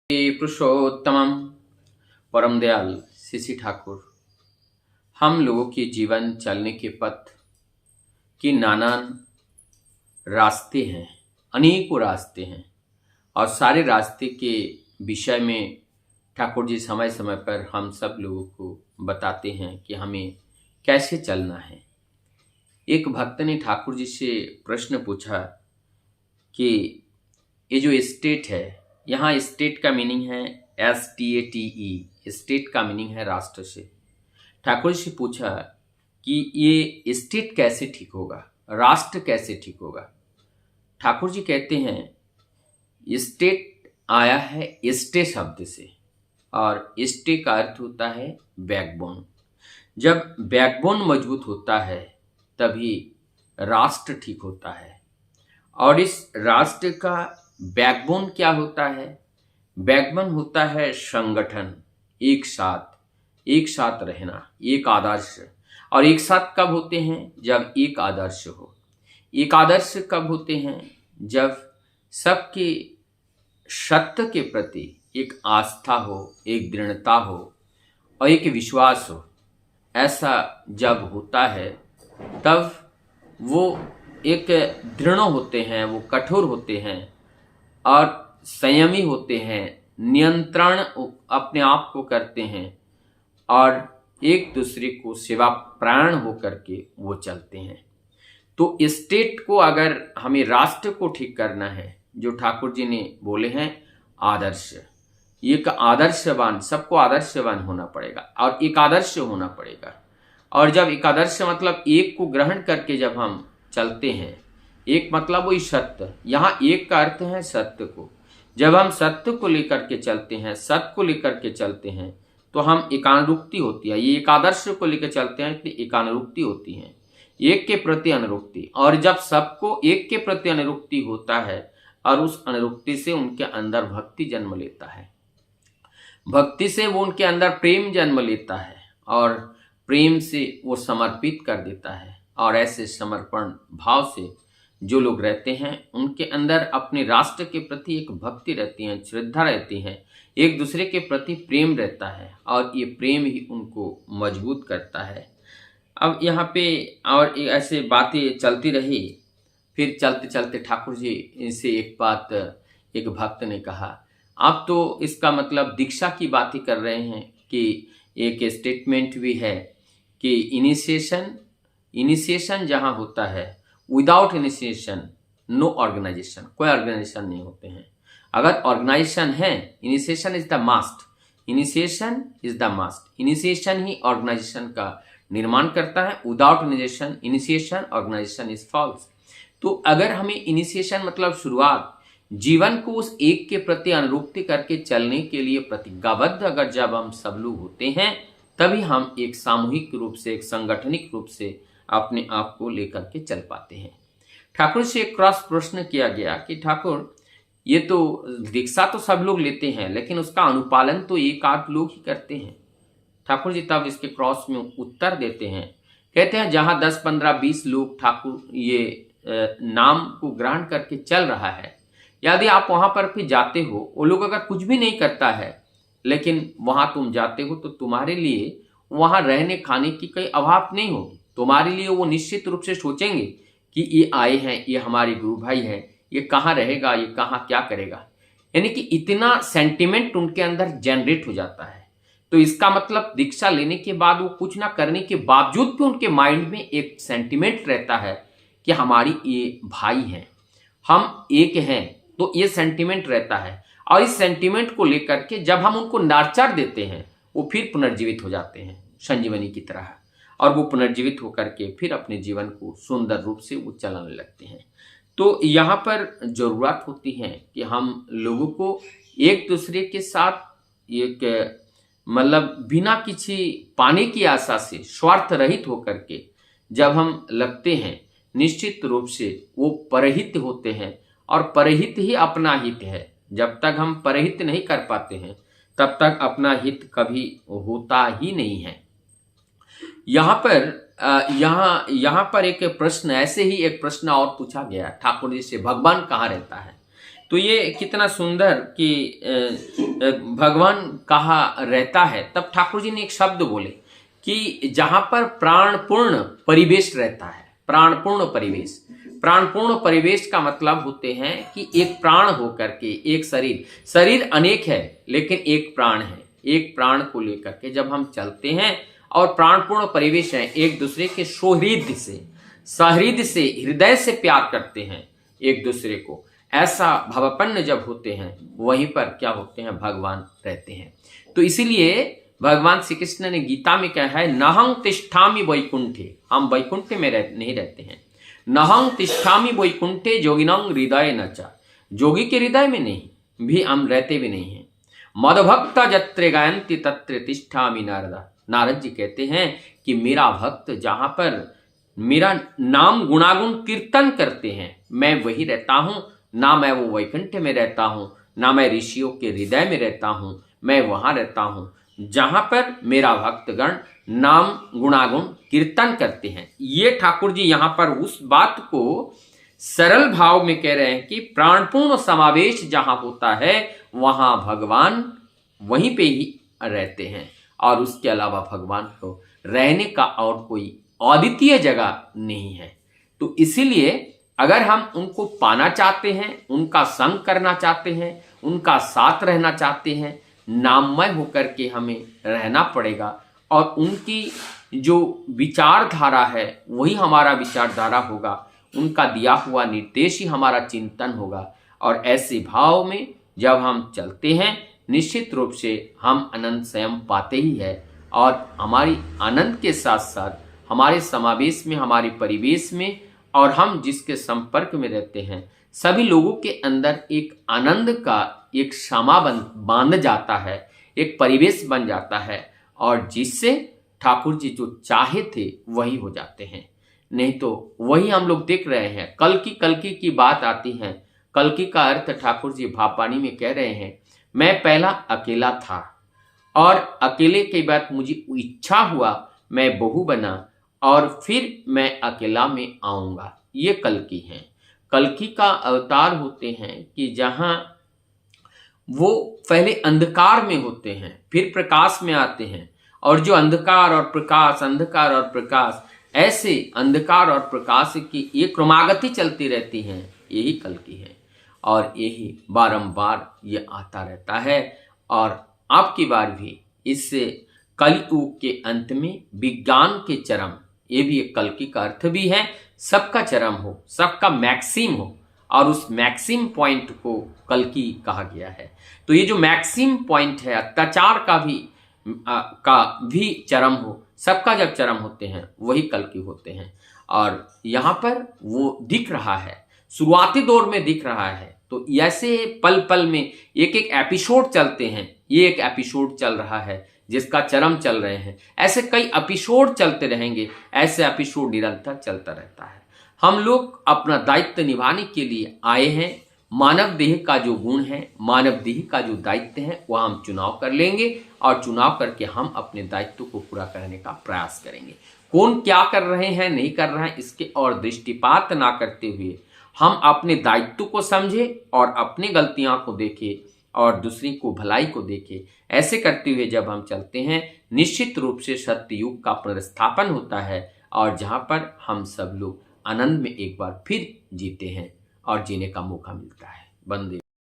पुरुषोत्तमम परम दयाल शिशि ठाकुर हम लोगों के जीवन चलने के पथ की नाना रास्ते हैं, अनेकों रास्ते हैं और सारे रास्ते के विषय में ठाकुर जी समय समय पर हम सब लोगों को बताते हैं कि हमें कैसे चलना है। एक भक्त ने ठाकुर जी से प्रश्न पूछा कि ये जो स्टेट है, यहाँ स्टेट का मीनिंग है STATE, स्टेट का मीनिंग है राष्ट्र से। ठाकुर जी से पूछा कि ये स्टेट कैसे ठीक होगा, राष्ट्र कैसे ठीक होगा। ठाकुर जी कहते हैं स्टेट आया है स्टे शब्द से और स्टे का अर्थ होता है बैकबोन। जब बैकबोन मजबूत होता है तभी राष्ट्र ठीक होता है। और इस राष्ट्र का बैकबोन क्या होता है? बैकबोन होता है संगठन, एक साथ रहना, एक आदर्श। और एक साथ कब होते हैं? जब एक आदर्श हो। एक आदर्श कब होते हैं? जब सबके सत्य के प्रति एक आस्था हो, एक दृढ़ता हो और एक विश्वास हो। ऐसा जब होता है तब वो एक दृढ़ होते हैं, वो कठोर होते हैं और संयमी होते हैं, नियंत्रण अपने आप को करते हैं और एक दूसरे को सेवा प्राण होकर के वो चलते हैं। तो स्टेट को अगर हमें राष्ट्र को ठीक करना है, जो ठाकुर जी ने बोले हैं आदर्श, एक आदर्शवान, सबको आदर्शवान होना पड़ेगा और एक आदर्श होना पड़ेगा। और जब एक आदर्श मतलब एक को ग्रहण करके जब हम चलते हैं, एक मतलब वही सत्य, यहाँ एक का अर्थ है सत्य को। जब हम सत्य को लेकर के चलते हैं, सत्य को लेकर के चलते हैं तो हम एकानुरुक्ति होती है। ये एक आदर्श को लेकर चलते हैं तो एकानुरुक्ति होती है, एक के प्रति अनुरुक्ति। और जब सबको एक के प्रति अनुरुक्ति होता है और उस अनुरुक्ति से उनके अंदर भक्ति जन्म लेता है, भक्ति से वो उनके अंदर प्रेम जन्म लेता है और प्रेम से वो समर्पित कर देता है। और ऐसे समर्पण भाव से जो लोग रहते हैं उनके अंदर अपने राष्ट्र के प्रति एक भक्ति रहती है, श्रद्धा रहती है, एक दूसरे के प्रति प्रेम रहता है और ये प्रेम ही उनको मजबूत करता है। अब यहाँ पे और ऐसे बातें चलती रही। फिर चलते चलते ठाकुर जी से एक बात एक भक्त ने कहा, आप तो इसका मतलब दीक्षा की बात ही कर रहे हैं कि एक स्टेटमेंट भी है कि इनिशिएशन जहाँ होता है, विदाउट इनिशिएशन नो ऑर्गेनाइजेशन, कोई ऑर्गेनाइजेशन नहीं होते हैं। अगर ऑर्गेनाइजेशन है, initiation is the must, initiation is the must, initiation ही ऑर्गेनाइजेशन का निर्माण करता है। Without initiation organisation is false. तो अगर हमें इनिशिएशन मतलब शुरुआत, जीवन को उस एक के प्रति अनुरूपति करके चलने के लिए प्रतिज्ञाबद्ध अगर जब हम सब लोग होते हैं तभी हम एक सामूहिक रूप से, एक संगठनिक रूप से अपने आप को लेकर के चल पाते हैं। ठाकुर से एक क्रॉस प्रश्न किया गया कि ठाकुर, ये तो दीक्षा तो सब लोग लेते हैं लेकिन उसका अनुपालन तो एक आध लोग ही करते हैं। ठाकुर जी तब इसके क्रॉस में उत्तर देते हैं, कहते हैं जहां 10, 15, 20 लोग ठाकुर ये नाम को ग्रहण करके चल रहा है, यदि आप वहां पर भी जाते हो, वो लोग अगर कुछ भी नहीं करता है लेकिन वहां तुम जाते हो तो तुम्हारे लिए वहां रहने खाने की कोई अभाव नहीं होगी। तुम्हारे लिए वो निश्चित रूप से सोचेंगे कि ये आए हैं, ये हमारे गुरु भाई हैं, ये कहाँ रहेगा, ये कहाँ क्या करेगा। यानी कि इतना सेंटिमेंट उनके अंदर जनरेट हो जाता है। तो इसका मतलब दीक्षा लेने के बाद वो कुछ ना करने के बावजूद भी उनके माइंड में एक सेंटिमेंट रहता है कि हमारी ये भाई हैं, हम एक हैं। तो ये सेंटिमेंट रहता है और इस सेंटिमेंट को लेकर के जब हम उनको नर्चर देते हैं वो फिर पुनर्जीवित हो जाते हैं संजीवनी की तरह, और वो पुनर्जीवित होकर के फिर अपने जीवन को सुंदर रूप से वो चलाने लगते हैं। तो यहाँ पर जरूरत होती है कि हम लोगों को एक दूसरे के साथ एक मतलब बिना किसी पाने की आशा से स्वार्थ रहित होकर के जब हम लगते हैं, निश्चित रूप से वो परहित होते हैं और परहित ही अपना हित है। जब तक हम परहित नहीं कर पाते हैं तब तक अपना हित कभी होता ही नहीं है। यहाँ पर एक प्रश्न, ऐसे ही एक प्रश्न और पूछा गया ठाकुर जी से, भगवान कहाँ रहता है? तो ये कितना सुंदर कि भगवान कहा रहता है। तब ठाकुर जी ने एक शब्द बोले कि जहां पर प्राणपूर्ण परिवेश रहता है, प्राणपूर्ण परिवेश, प्राणपूर्ण परिवेश का मतलब होते हैं कि एक प्राण होकर के एक शरीर, शरीर अनेक है लेकिन एक प्राण है, एक प्राण को लेकर के जब हम चलते हैं और प्राणपूर्ण परिवेश है, एक दूसरे के सहृदय से, सहृदय से, हृदय से प्यार करते हैं एक दूसरे को, ऐसा भावापन्न जब होते हैं वहीं पर क्या होते हैं, भगवान रहते हैं। तो इसीलिए भगवान श्री कृष्ण ने गीता में कहा है, नहं तिष्ठामि वैकुंठे, हम वैकुंठ में नहीं रहते हैं, नहं तिष्ठामि वैकुंठे योगिनं हृदय न च, जोगी के हृदय में नहीं भी हम रहते भी नहीं हैं। मदभक्त जत्र गायन्ति तत्र तिष्ठामि नारद, नारद जी कहते हैं कि मेरा भक्त जहां पर मेरा नाम गुणागुण कीर्तन करते हैं मैं वही रहता हूं, ना मैं वो वैकुंठ में रहता हूं, ना मैं ऋषियों के हृदय में रहता हूं, मैं वहां रहता हूं जहां पर मेरा भक्तगण नाम गुणागुण कीर्तन करते हैं। ये ठाकुर जी यहां पर उस बात को सरल भाव में कह रहे हैं कि प्राणपूर्ण समावेश जहां होता है वहां भगवान वहीं पे ही रहते हैं और उसके अलावा भगवान को रहने का और कोई अद्वितीय जगह नहीं है। तो इसीलिए अगर हम उनको पाना चाहते हैं, उनका संग करना चाहते हैं, उनका साथ रहना चाहते हैं, नाममय होकर के हमें रहना पड़ेगा और उनकी जो विचारधारा है वही हमारा विचारधारा होगा, उनका दिया हुआ निर्देश ही हमारा चिंतन होगा। और ऐसे भाव में जब हम चलते हैं निश्चित रूप से हम आनंद स्वयं पाते ही है और हमारी आनंद के साथ साथ हमारे समावेश में, हमारे परिवेश में और हम जिसके संपर्क में रहते हैं सभी लोगों के अंदर एक आनंद का एक क्षमा बांध जाता है, एक परिवेश बन जाता है और जिससे ठाकुर जी जो चाहे थे वही हो जाते हैं। नहीं तो वही हम लोग देख रहे हैं, कल्कि की बात आती है। कल्कि का अर्थ ठाकुर जी भाववाणी में कह रहे हैं, मैं पहला अकेला था और अकेले के बाद मुझे इच्छा हुआ मैं बहू बना और फिर मैं अकेला में आऊंगा। ये कल्कि हैं। कल्कि का अवतार होते हैं कि जहां वो पहले अंधकार में होते हैं फिर प्रकाश में आते हैं और जो अंधकार और प्रकाश, अंधकार और प्रकाश, ऐसे अंधकार और प्रकाश की ये क्रमागति चलती रहती है, यही कल्कि है और यही बारंबार ये आता रहता है। और आपकी बार भी इससे कलियुग के अंत में विज्ञान के चरम, ये भी एक कल्कि का अर्थ भी है, सबका चरम हो, सबका मैक्सिम हो और उस मैक्सिम पॉइंट को कल्कि कहा गया है। तो ये जो मैक्सिम पॉइंट है अत्याचार का भी चरम हो, सबका जब चरम होते हैं वही कल्कि होते हैं और यहाँ पर वो दिख रहा है, शुरुआती दौर में दिख रहा है। तो ऐसे पल पल में एक एक एपिसोड चलते हैं, ये एक एपिसोड चल रहा है जिसका चरम चल रहे हैं, ऐसे कई एपिसोड चलते रहेंगे, ऐसे एपिसोड निरंतर चलता रहता है। हम लोग अपना दायित्व निभाने के लिए आए हैं। मानव देह का जो गुण है, मानव देह का जो दायित्व है वह हम चुनाव कर लेंगे और चुनाव करके हम अपने दायित्व को पूरा करने का प्रयास करेंगे। कौन क्या कर रहे हैं, नहीं कर रहे हैं, इसके और दृष्टिपात ना करते हुए हम अपने दायित्व को समझे और अपनी गलतियां को देखें और दूसरी को भलाई को देखें। ऐसे करते हुए जब हम चलते हैं निश्चित रूप से सत्ययुग का पुनर्स्थापन होता है और जहां पर हम सब लोग आनंद में एक बार फिर जीते हैं और जीने का मौका मिलता है। वंदे